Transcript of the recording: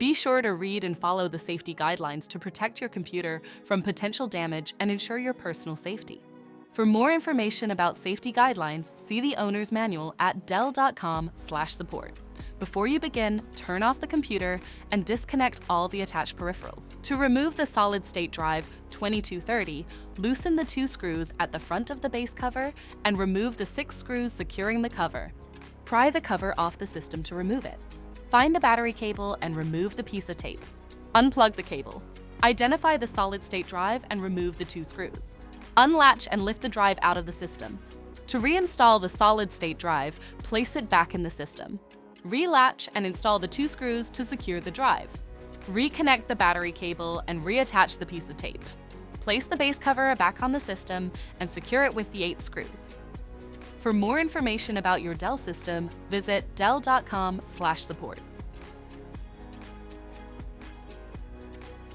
Be sure to read and follow the safety guidelines to protect your computer from potential damage and ensure your personal safety. For more information about safety guidelines, see the owner's manual at dell.com/support. Before you begin, turn off the computer and disconnect all the attached peripherals. To remove the solid-state drive 2230, loosen the 2 screws at the front of the base cover and remove the 6 screws securing the cover. Pry the cover off the system to remove it. Find the battery cable and remove the piece of tape. Unplug the cable. Identify the solid-state drive and remove the 2 screws. Unlatch and lift the drive out of the system. To reinstall the solid-state drive, place it back in the system. Relatch and install the 2 screws to secure the drive. Reconnect the battery cable and reattach the piece of tape. Place the base cover back on the system and secure it with the 8 screws. For more information about your Dell system, visit dell.com/support.